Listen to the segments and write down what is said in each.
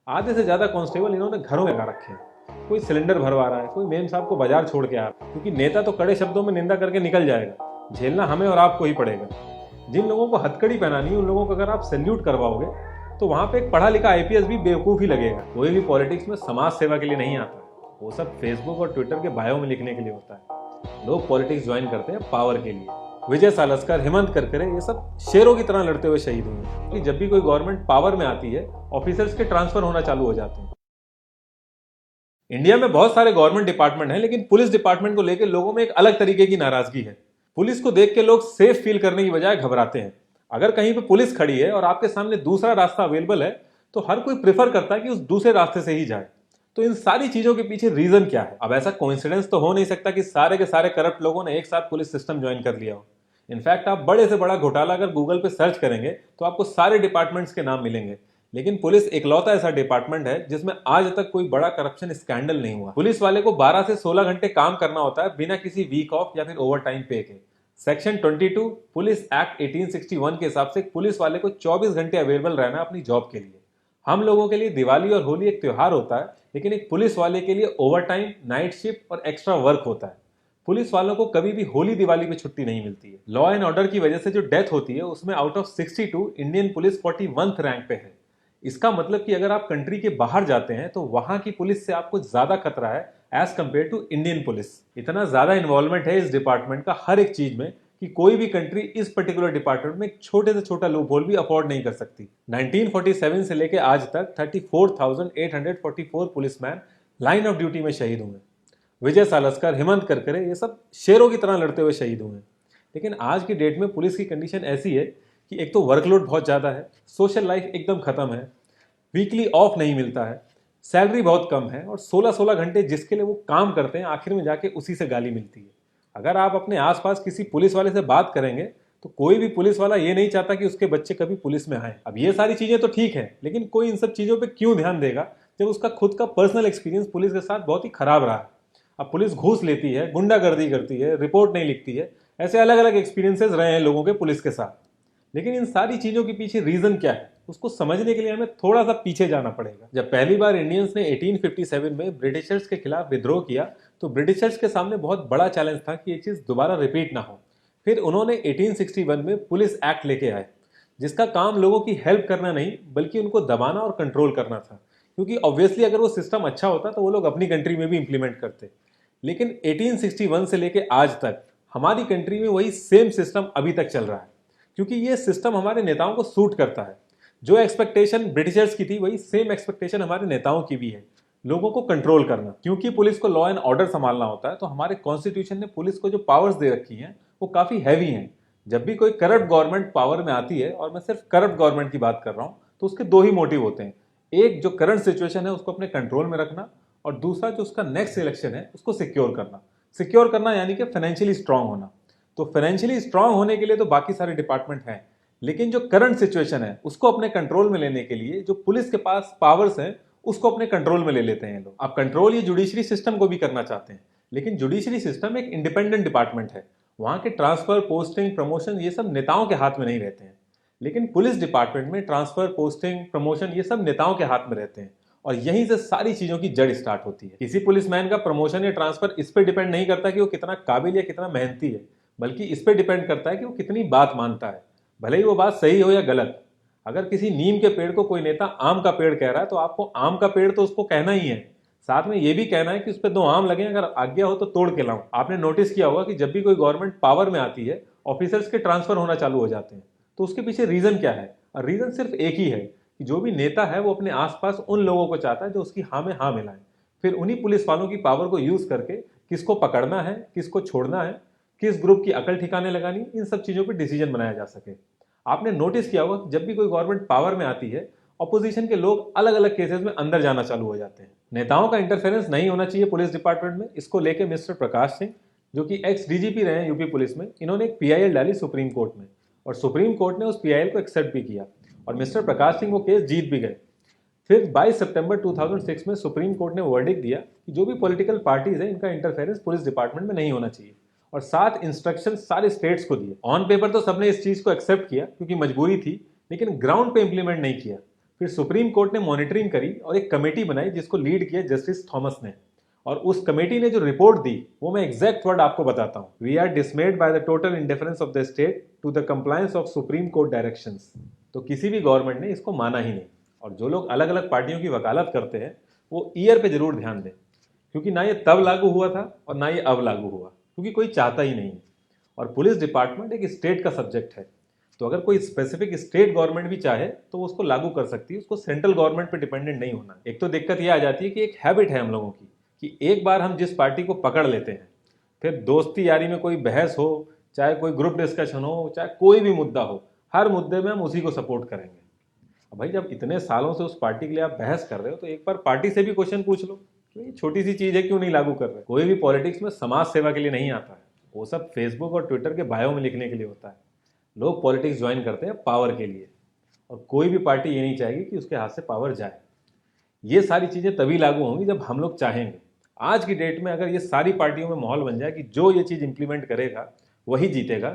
आधे से ज्यादा कांस्टेबल इन्होंने घरों में लगा रखे हैं। कोई सिलेंडर भरवा रहा है, कोई मेम साहब को बाजार छोड़ के आ रहा है, क्योंकि नेता तो कड़े शब्दों में निंदा करके निकल जाएगा, झेलना हमें और आपको ही पड़ेगा। जिन लोगों को हथकड़ी पहनानी है उन लोगों को अगर आप सैल्यूट करवाओगे तो वहां पे एक पढ़ा लिखा आईपीएस भी बेवकूफ ही लगेगा। कोई भी पॉलिटिक्स में समाज सेवा के लिए नहीं आता, वो सब फेसबुक और ट्विटर के बायो में लिखने के लिए होता है। लोग पॉलिटिक्स ज्वाइन करते हैं पावर के लिए। विजय सालस्कर, हेमंत करकरे, ये सब शेरों की तरह लड़ते हुए शहीद हुए कि जब भी कोई गवर्नमेंट पावर में आती है ऑफिसर्स के ट्रांसफर होना चालू हो जाते हैं। इंडिया में बहुत सारे गवर्नमेंट डिपार्टमेंट हैं, लेकिन पुलिस डिपार्टमेंट को लेकर लोगों में एक अलग तरीके की नाराजगी है। पुलिस को देख के लोग सेफ फील करने की बजाय घबराते हैं। अगर कहीं पे पुलिस खड़ी है और आपके सामने दूसरा रास्ता अवेलेबल है तो हर कोई प्रेफर करता है कि उस दूसरे रास्ते से ही जाए। तो इन सारी चीजों के पीछे रीजन क्या है? अब ऐसा कोइंसिडेंस तो हो नहीं सकता कि सारे के सारे करप्ट लोगों ने एक साथ पुलिस सिस्टम ज्वाइन कर लिया हो। इनफैक्ट आप बड़े से बड़ा घोटाला अगर गूगल पे सर्च करेंगे तो आपको सारे डिपार्टमेंट्स के नाम मिलेंगे, लेकिन पुलिस इकलौता ऐसा डिपार्टमेंट है जिसमें आज तक कोई बड़ा करप्शन स्कैंडल नहीं हुआ। पुलिस वाले को 12 से 16 घंटे काम करना होता है बिना किसी वीक ऑफ या फिर ओवर टाइम पे के। सेक्शन 22 पुलिस एक्ट 1861 के हिसाब से पुलिस वाले को 24 घंटे अवेलेबल रहना अपनी जॉब के लिए। हम लोगों के लिए दिवाली और होली एक त्योहार होता है, लेकिन एक पुलिस वाले के लिए ओवर टाइम, नाइट शिफ्ट और एक्स्ट्रा वर्क होता है। पुलिस वालों को कभी भी होली दिवाली पे छुट्टी नहीं मिलती है। लॉ एंड ऑर्डर की वजह से जो डेथ होती है उसमें out of 62 Indian police 41th rank पे है। इसका मतलब कि अगर आप कंट्री के बाहर जाते हैं तो वहां की पुलिस से आपको ज्यादा खतरा है as compare to Indian police. इतना ज्यादा इन्वॉल्वमेंट है इस डिपार्टमेंट का हर एक चीज में कि कोई भी कंट्री इस पर्टिकुलर डिपार्टमेंट में एक छोटे से छोटा लूप होल भी अफोर्ड नहीं कर सकती। 1947 से लेकर आज तक 34,844 पुलिसमैन लाइन ऑफ ड्यूटी में शहीद हुए। विजय सालस्कर, हेमंत करकरे, ये सब शेरों की तरह लड़ते हुए शहीद हुए। लेकिन आज की डेट में पुलिस की कंडीशन ऐसी है कि एक तो वर्कलोड बहुत ज़्यादा है, सोशल लाइफ एकदम ख़त्म है, वीकली ऑफ नहीं मिलता है, सैलरी बहुत कम है और 16-16 घंटे जिसके लिए वो काम करते हैं आखिर में जाके उसी से गाली मिलती है। अगर आप अपने आसपास किसी पुलिस वाले से बात करेंगे तो कोई भी पुलिस वाला ये नहीं चाहता कि उसके बच्चे कभी पुलिस में आए। अब ये सारी चीज़ें तो ठीक है, लेकिन कोई इन सब चीज़ों पर क्यों ध्यान देगा जब उसका खुद का पर्सनल एक्सपीरियंस पुलिस के साथ बहुत ही खराब रहा है। अब पुलिस घूस लेती है, गुंडागर्दी करती है, रिपोर्ट नहीं लिखती है, ऐसे अलग अलग एक्सपीरियंसेस रहे हैं लोगों के पुलिस के साथ। लेकिन इन सारी चीजों के पीछे रीजन क्या है उसको समझने के लिए हमें थोड़ा सा पीछे जाना पड़ेगा। जब पहली बार इंडियंस ने 1857 में ब्रिटिशर्स के खिलाफ विद्रोह किया तो ब्रिटिशर्स के सामने बहुत बड़ा चैलेंज था कि ये चीज दोबारा रिपीट ना हो। फिर उन्होंने 1861 में पुलिस एक्ट लेके आए, जिसका काम लोगों की हेल्प करना नहीं बल्कि उनको दबाना और कंट्रोल करना था, क्योंकि ऑब्वियसली अगर वो सिस्टम अच्छा होता तो वो लोग अपनी कंट्री में भी इंप्लीमेंट करते। लेकिन 1861 से लेके आज तक हमारी कंट्री में वही सेम सिस्टम अभी तक चल रहा है, क्योंकि ये सिस्टम हमारे नेताओं को सूट करता है। जो एक्सपेक्टेशन ब्रिटिशर्स की थी वही सेम एक्सपेक्टेशन हमारे नेताओं की भी है, लोगों को कंट्रोल करना। क्योंकि पुलिस को लॉ एंड ऑर्डर संभालना होता है तो हमारे कॉन्स्टिट्यूशन ने पुलिस को जो पावर्स दे रखी हैं वो काफी हैवी हैं। जब भी कोई करप्ट गवर्नमेंट पावर में आती है, और मैं सिर्फ करप्ट गवर्नमेंट की बात कर रहा हूं, तो उसके दो ही मोटिव होते हैं। एक, जो करंट सिचुएशन है उसको अपने कंट्रोल में रखना, और दूसरा जो उसका नेक्स्ट इलेक्शन है उसको सिक्योर करना। सिक्योर करना यानी कि फाइनेंशियली स्ट्रांग होना। तो फाइनेंशियली स्ट्रांग होने के लिए तो बाकी सारे डिपार्टमेंट हैं, लेकिन जो करंट सिचुएशन है उसको अपने कंट्रोल में लेने के लिए जो पुलिस के पास पावर्स हैं उसको अपने कंट्रोल में ले लेते हैं लोग। अब कंट्रोल ये जुडिशरी सिस्टम को भी करना चाहते हैं, लेकिन जुडिशरी सिस्टम एक इंडिपेंडेंट डिपार्टमेंट है। वहां के ट्रांसफर, पोस्टिंग, प्रमोशन ये सब नेताओं के हाथ में नहीं रहते हैं। लेकिन पुलिस डिपार्टमेंट में ट्रांसफर, पोस्टिंग, प्रमोशन ये सब नेताओं के हाथ में रहते हैं, और यहीं से सारी चीजों की जड़ स्टार्ट होती है। किसी पुलिसमैन का प्रमोशन या ट्रांसफर इस पर डिपेंड नहीं करता कि वो कितना काबिल या कितना मेहनती है, बल्कि इस पर डिपेंड करता है कि वो कितनी बात मानता है, भले ही वो बात सही हो या गलत। अगर किसी नीम के पेड़ को कोई नेता आम का पेड़ कह रहा है तो आपको आम का पेड़ तो उसको कहना ही है, साथ में ये भी कहना है कि उस पर 2 आम लगे, अगर आज्ञा हो तो तोड़ के लाऊं। आपने नोटिस किया होगा कि जब भी कोई गवर्नमेंट पावर में आती है ऑफिसर्स के ट्रांसफर होना चालू हो जाते हैं। तो उसके पीछे रीजन क्या है? और रीजन सिर्फ एक ही है कि जो भी नेता है वो अपने आसपास उन लोगों को चाहता है जो उसकी हाँ में हाँ मिलाएं। फिर उन्हीं पुलिस वालों की पावर को यूज करके किसको पकड़ना है, किसको छोड़ना है, किस ग्रुप की अकल ठिकाने लगानी, इन सब चीजों पर डिसीजन बनाया जा सके। आपने नोटिस किया होगा कि जब भी कोई गवर्नमेंट पावर में आती है ऑपोजिशन के लोग अलग अलग केसेस में अंदर जाना चालू हो जाते हैं। नेताओं का इंटरफेरेंस नहीं होना चाहिए पुलिस डिपार्टमेंट में, इसको लेके मिस्टर प्रकाश सिंह, जो कि एक्स डीजीपी रहे हैं यूपी पुलिस में, इन्होंने एक पीआईएल डाली सुप्रीम कोर्ट में, और सुप्रीम कोर्ट ने उस पीआईएल को एक्सेप्ट भी किया, और मिस्टर प्रकाश सिंह वो केस जीत भी गए। फिर 22 सितंबर 2006 में सुप्रीम कोर्ट ने वर्डिक्ट दिया कि जो भी पॉलिटिकल पार्टीज हैं इनका इंटरफेरेंस पुलिस डिपार्टमेंट में नहीं होना चाहिए, और 7 इंस्ट्रक्शन सारे स्टेट्स को दिए। ऑन पेपर तो सबने इस चीज को एक्सेप्ट किया क्योंकि मजबूरी थी, लेकिन ग्राउंड पे इंप्लीमेंट नहीं किया। फिर सुप्रीम कोर्ट ने मॉनिटरिंग करी और एक कमेटी बनाई जिसको लीड किया जस्टिस थॉमस ने। और उस कमेटी ने जो रिपोर्ट दी वो मैं एग्जैक्ट वर्ड आपको बताता हूं। We are dismayed by the total indifference of the state to the compliance of supreme court directions. तो किसी भी गवर्नमेंट ने इसको माना ही नहीं। और जो लोग अलग अलग पार्टियों की वकालत करते हैं वो ईयर पे जरूर ध्यान दें, क्योंकि ना ये तब लागू हुआ था और ना ये अब लागू हुआ, क्योंकि कोई चाहता ही नहीं है। और पुलिस डिपार्टमेंट एक स्टेट का सब्जेक्ट है, तो अगर कोई स्पेसिफिक स्टेट गवर्नमेंट भी चाहे तो वो उसको लागू कर सकती है, उसको सेंट्रल गवर्नमेंट पे डिपेंडेंट नहीं होना। एक तो दिक्कत ये आ जाती है कि एक हैबिट है हम लोगों की कि एक बार हम जिस पार्टी को पकड़ लेते हैं, फिर दोस्ती यारी में कोई बहस हो, चाहे कोई ग्रुप डिस्कशन हो, चाहे कोई भी मुद्दा हो, हर मुद्दे में हम उसी को सपोर्ट करेंगे। अब भाई जब इतने सालों से उस पार्टी के लिए आप बहस कर रहे हो तो एक बार पार्टी से भी क्वेश्चन पूछ लो कि ये छोटी सी चीज है क्यों नहीं लागू कर रहे। कोई भी पॉलिटिक्स में समाज सेवा के लिए नहीं आता है, वो सब फेसबुक और ट्विटर के बायो में लिखने के लिए होता है। लोग पॉलिटिक्स ज्वाइन करते हैं पावर के लिए, और कोई भी पार्टी ये नहीं चाहेगी कि उसके हाथ से पावर जाए। ये सारी चीजें तभी लागू होंगी जब हम लोग चाहेंगे। आज की डेट में अगर ये सारी पार्टियों में माहौल बन जाए कि जो ये चीज इंप्लीमेंट करेगा वही जीतेगा,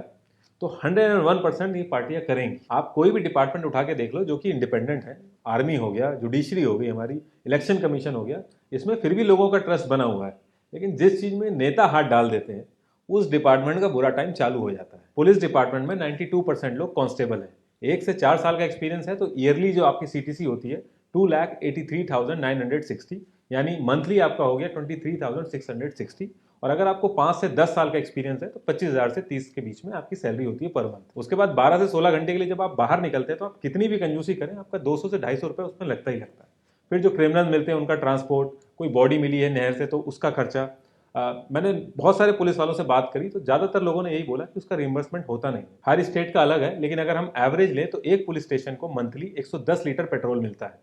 तो 101% ये पार्टियां करेंगी। आप कोई भी डिपार्टमेंट उठा के देख लो जो कि इंडिपेंडेंट है, आर्मी हो गया, जुडिशरी हो गई, हमारी इलेक्शन कमीशन हो गया, इसमें फिर भी लोगों का ट्रस्ट बना हुआ है। लेकिन जिस चीज में नेता हाथ डाल देते हैं उस डिपार्टमेंट का बुरा टाइम चालू हो जाता है। पुलिस डिपार्टमेंट में 92% लोग कांस्टेबल हैं। 1 से 4 साल का एक्सपीरियंस है तो ईयरली जो आपकी सीटीसी होती है 2,83,960, यानी मंथली आपका हो गया 23,660। और अगर आपको 5 से 10 साल का एक्सपीरियंस है तो 25,000 से 30 के बीच में आपकी सैलरी होती है पर मंथ। उसके बाद 12 से 16 घंटे के लिए जब आप बाहर निकलते हैं तो आप कितनी भी कंजूसी करें आपका 200 से 250 रुपये उसमें लगता ही लगता है। फिर जो क्रिमिनल मिलते हैं उनका ट्रांसपोर्ट, कोई बॉडी मिली है नहर से तो उसका खर्चा। मैंने बहुत सारे पुलिस वालों से बात करी तो ज़्यादातर लोगों ने यही बोला कि उसका रिइंबर्समेंट होता नहीं। हर स्टेट का अलग है, लेकिन अगर हम एवरेज लें तो एक पुलिस स्टेशन को मंथली 110 लीटर पेट्रोल मिलता है,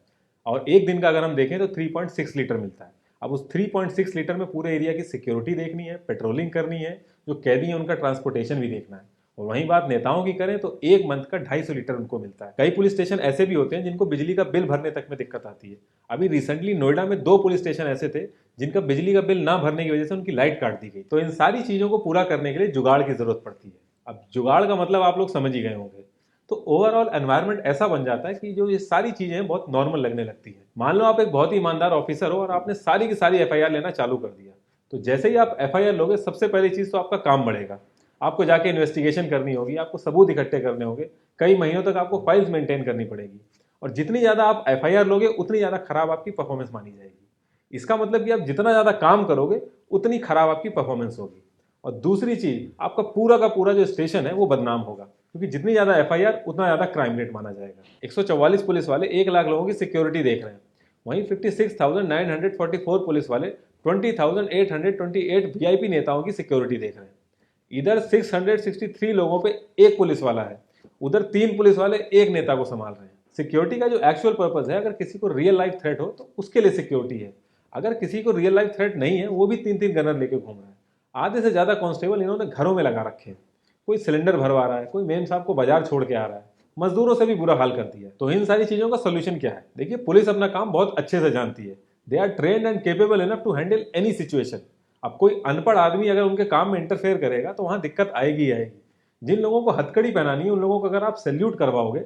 और एक दिन का अगर हम देखें तो 3.6 लीटर मिलता है। अब उस 3.6 लीटर में पूरे एरिया की सिक्योरिटी देखनी है, पेट्रोलिंग करनी है, जो कैदी है उनका ट्रांसपोर्टेशन भी देखना है। और वहीं बात नेताओं की करें तो एक मंथ का 250 लीटर उनको मिलता है। कई पुलिस स्टेशन ऐसे भी होते हैं जिनको बिजली का बिल भरने तक में दिक्कत आती है। अभी रिसेंटली नोएडा में 2 पुलिस स्टेशन ऐसे थे जिनका बिजली का बिल ना भरने की वजह से उनकी लाइट काट दी गई। तो इन सारी चीजों को पूरा करने के लिए जुगाड़ की जरूरत पड़ती है। अब जुगाड़ का मतलब आप लोग समझ ही गए होंगे। तो ओवरऑल एनवायरनमेंट ऐसा बन जाता है कि जो ये सारी चीजें बहुत नॉर्मल लगने लगती है। मान लो आप एक बहुत ही ईमानदार ऑफिसर हो और आपने सारी की सारी एफआईआर लेना चालू कर दिया, तो जैसे ही आप एफआईआर लोगे सबसे पहली चीज तो आपका काम बढ़ेगा। आपको जाके इन्वेस्टिगेशन करनी होगी, आपको सबूत इकट्ठे करने होंगे, कई महीनों तक आपको फाइल्स मेंटेन करनी पड़ेगी। और जितनी ज्यादा आप एफआईआर लोगे उतनी ज्यादा खराब आपकी परफॉर्मेंस मानी जाएगी। इसका मतलब कि आप जितना ज्यादा काम करोगे उतनी खराब आपकी परफॉर्मेंस होगी। और दूसरी चीज, आपका पूरा का पूरा जो स्टेशन है वो बदनाम होगा, क्योंकि जितनी ज्यादा एफआईआर उतना ज्यादा क्राइम रेट माना जाएगा। 144 पुलिस वाले 1 लाख लोगों की सिक्योरिटी देख रहे हैं, वहीं 56,944 पुलिस वाले 20,828 वीआईपी नेताओं की सिक्योरिटी देख रहे हैं। इधर 663 लोगों पे एक पुलिस वाला है, उधर 3 पुलिस वाले एक नेता को संभाल रहे हैं। सिक्योरिटी का जो एक्चुअल पर्पज है, अगर किसी को रियल लाइफ थ्रेट हो तो उसके लिए सिक्योरिटी है। अगर किसी को रियल लाइफ थ्रेट नहीं है, वो भी 3-3 गनर लेके घूम रहा है। आधे से ज्यादा कांस्टेबल इन्होंने घरों में लगा रखे हैं। कोई सिलेंडर भरवा रहा है, कोई मेम साहब को बाजार छोड़ के आ रहा है, मजदूरों से भी बुरा हाल कर दिया है। तो इन सारी चीजों का सोल्यूशन क्या है? देखिए, पुलिस अपना काम बहुत अच्छे से जानती है। They are trained and capable enough to handle any situation. अब कोई अनपढ़ आदमी अगर उनके काम में इंटरफेयर करेगा तो वहां दिक्कत आएगी ही आएगी। जिन लोगों को हथकड़ी पहनानी है उन लोगों को अगर आप सैल्यूट करवाओगे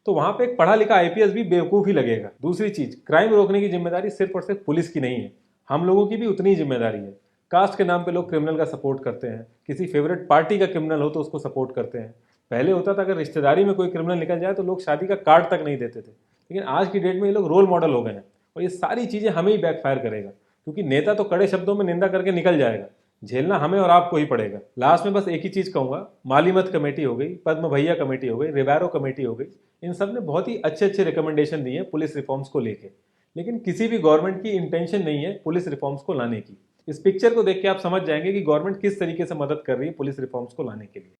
तो वहां पे एक पढ़ा लिखा आईपीएस भी बेवकूफ ही लगेगा। दूसरी चीज, क्राइम रोकने की जिम्मेदारी सिर्फ और सिर्फ पुलिस की नहीं है, हम लोगों की भी उतनी ही जिम्मेदारी है। कास्ट के नाम पे लोग क्रिमिनल का सपोर्ट करते हैं, किसी फेवरेट पार्टी का क्रिमिनल हो तो उसको सपोर्ट करते हैं। पहले होता था अगर रिश्तेदारी में कोई क्रिमिनल निकल जाए तो लोग शादी का कार्ड तक नहीं देते थे, लेकिन आज की डेट में ये लोग रोल मॉडल हो गए हैं। और ये सारी चीजें हमें ही बैकफायर करेगा, क्योंकि नेता तो कड़े शब्दों में निंदा करके निकल जाएगा, झेलना हमें और आपको ही पड़ेगा। लास्ट में बस एक ही चीज कहूंगा, मालीमत कमेटी हो गई, पद्म भैया कमेटी हो गई, रिबैरो कमेटी हो गई, इन सब ने बहुत ही अच्छे अच्छे रिकमेंडेशन दिए पुलिस रिफॉर्म्स को लेके, लेकिन किसी भी गवर्नमेंट की इंटेंशन नहीं है पुलिस रिफॉर्म्स को लाने की। इस पिक्चर को देख के आप समझ जाएंगे कि गवर्नमेंट किस तरीके से मदद कर रही है पुलिस रिफॉर्म्स को लाने के लिए।